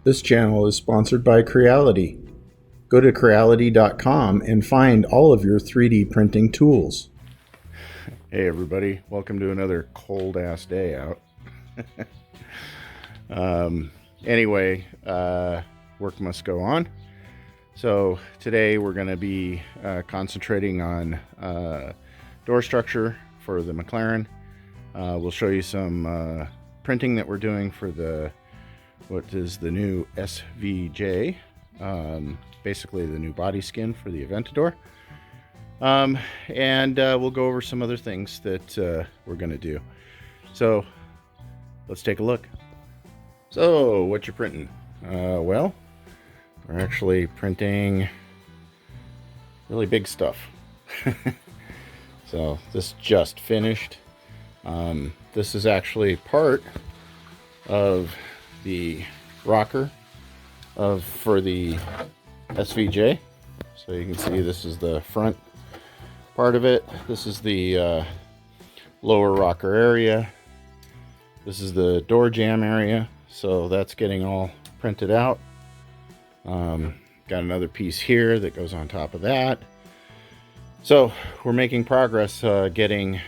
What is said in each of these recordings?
This channel is sponsored by Creality. Go to Creality.com and find all of your 3D printing tools. Hey everybody, welcome to another cold ass day out. Anyway, work must go on. So today we're going to be concentrating on door structure for the McLaren. We'll show you some printing that we're doing for what is the new SVJ, basically the new body skin for the Aventador. And we'll go over some other things that we're going to do. So let's take a look. So what you're printing? Well, we're actually printing really big stuff. So this just finished. This is actually part of the rocker for the SVJ. So you can see this is the front part of it. This is the lower rocker area. This is the door jamb area. So that's getting all printed out. Got another piece here that goes on top of that. So we're making progress getting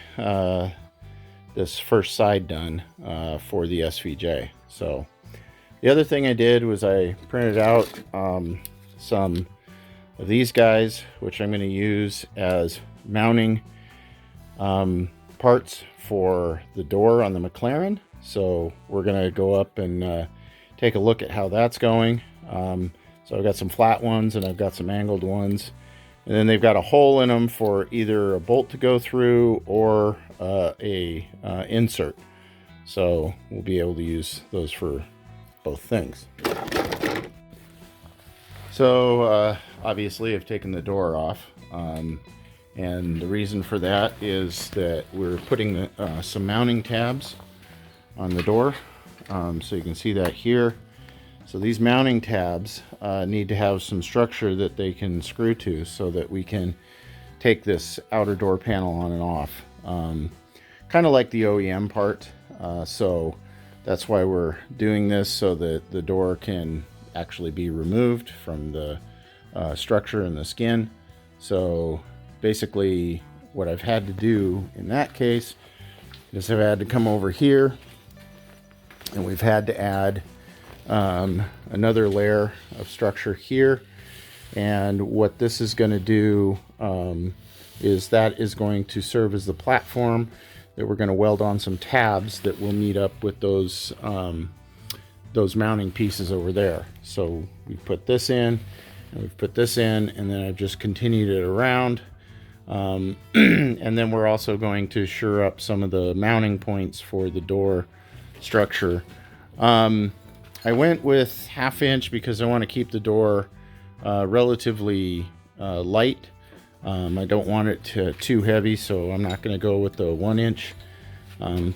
this first side done for the SVJ. So the other thing I did was I printed out some of these guys, which I'm going to use as mounting parts for the door on the McLaren. So we're going to go up and take a look at how that's going. So I've got some flat ones and I've got some angled ones, and then they've got a hole in them for either a bolt to go through or a insert. So we'll be able to use those for both things. So obviously I've taken the door off, and the reason for that is that we're putting some mounting tabs on the door. So you can see that here. So these mounting tabs need to have some structure that they can screw to so that we can take this outer door panel on and off, kind of like the OEM part. So that's why we're doing this, so that the door can actually be removed from the structure and the skin. So basically what I've had to do in that case is I've had to come over here and we've had to add another layer of structure here. And what this is going to do is that is going to serve as the platform that we're going to weld on some tabs that will meet up with those mounting pieces over there. So we put this in and we've put this in, and then I've just continued it around. And then we're also going to shore up some of the mounting points for the door structure. I went with 1/2 inch because I want to keep the door relatively light. I don't want it too heavy, so I'm not going to go with the 1 inch.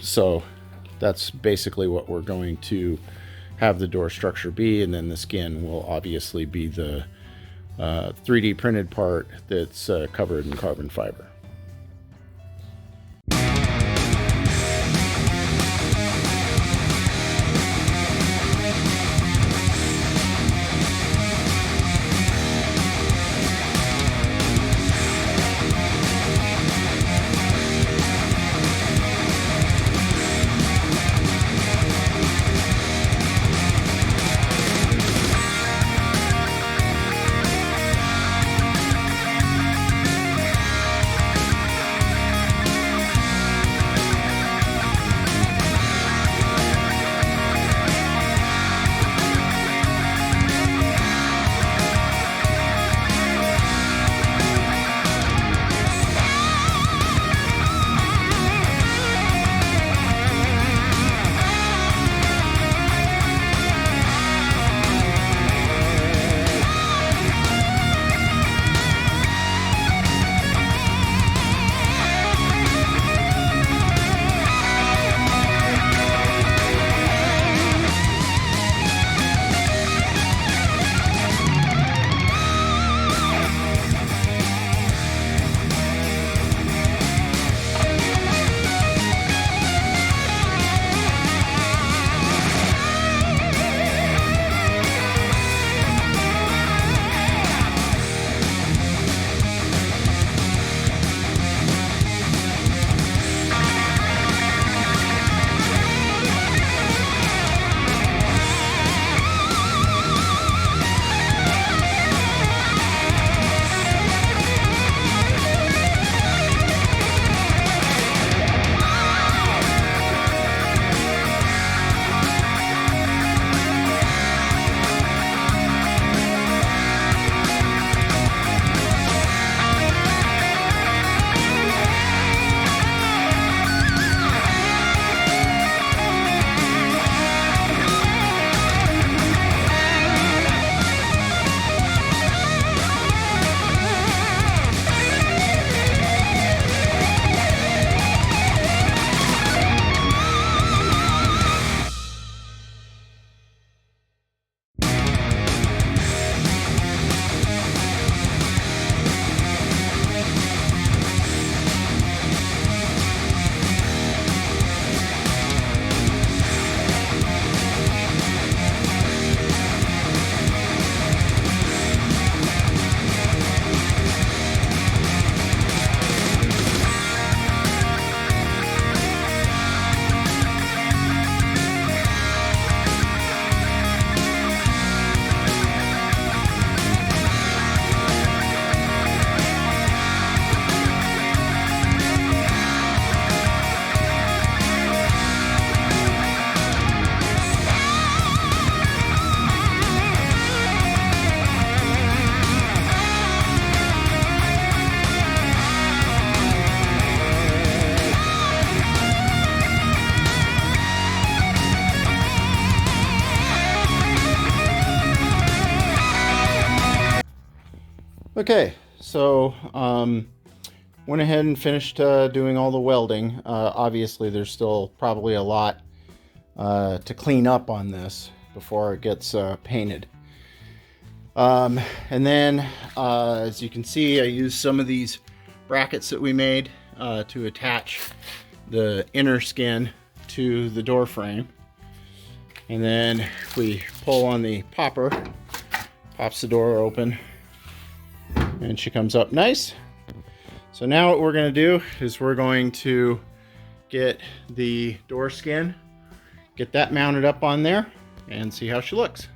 So that's basically what we're going to have the door structure be, and then the skin will obviously be the 3D printed part that's covered in carbon fiber. Okay, so went ahead and finished doing all the welding. Obviously, there's still probably a lot to clean up on this before it gets painted. And then, as you can see, I used some of these brackets that we made to attach the inner skin to the door frame. And then if we pull on the popper, pops the door open, and she comes up nice. So now what we're going to do is we're going to get the door skin, get that mounted up on there, and see how she looks.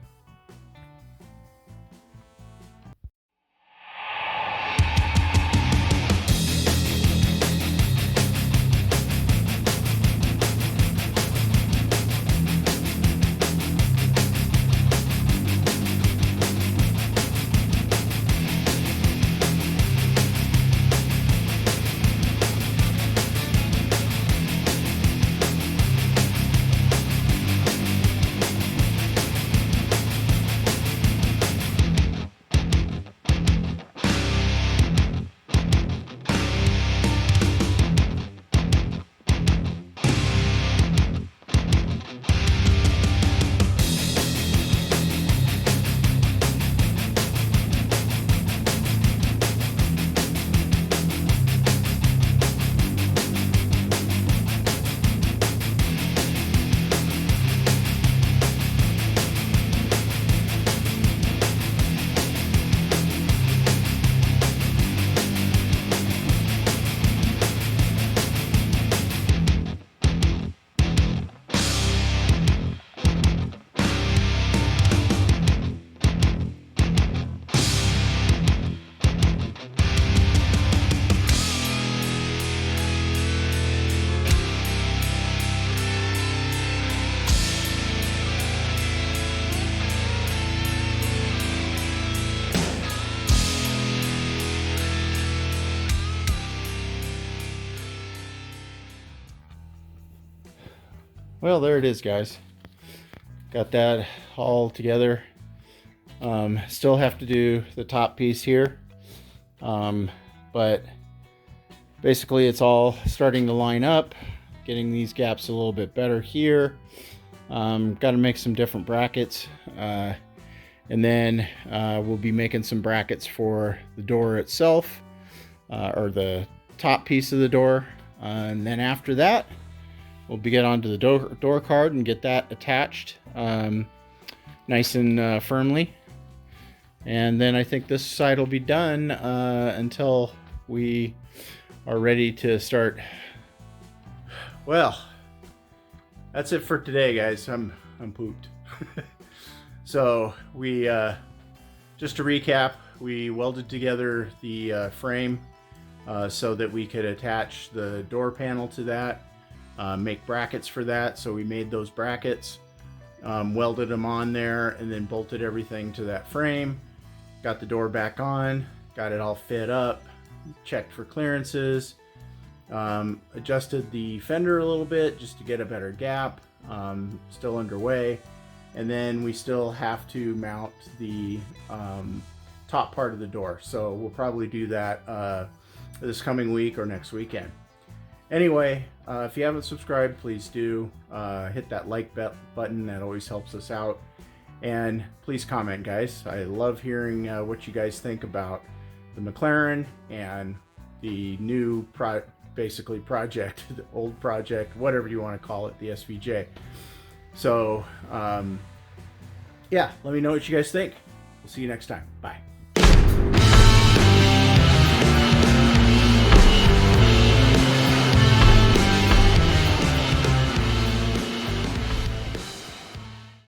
Well, there it is, guys. Got that all together. Still have to do the top piece here. But basically it's all starting to line up, getting these gaps a little bit better here. Got to make some different brackets. And then we'll be making some brackets for the door itself, or the top piece of the door. And then after that, we'll get onto the door card and get that attached nice and firmly. And then I think this side will be done until we are ready to start. Well, that's it for today, guys. I'm pooped. So we just to recap, we welded together the frame so that we could attach the door panel to that. Make brackets for that, so we made those brackets, welded them on there, and then bolted everything to that frame. Got the door back on, got it all fit up, checked for clearances, adjusted the fender a little bit just to get a better gap, still underway. And then we still have to mount the top part of the door, so we'll probably do that this coming week or next weekend. Anyway, if you haven't subscribed, please do hit that like button. That always helps us out. And please comment, guys. I love hearing what you guys think about the McLaren and the new basically project, the old project, whatever you want to call it, the SVJ. So yeah, let me know what you guys think. We'll see you next time. Bye.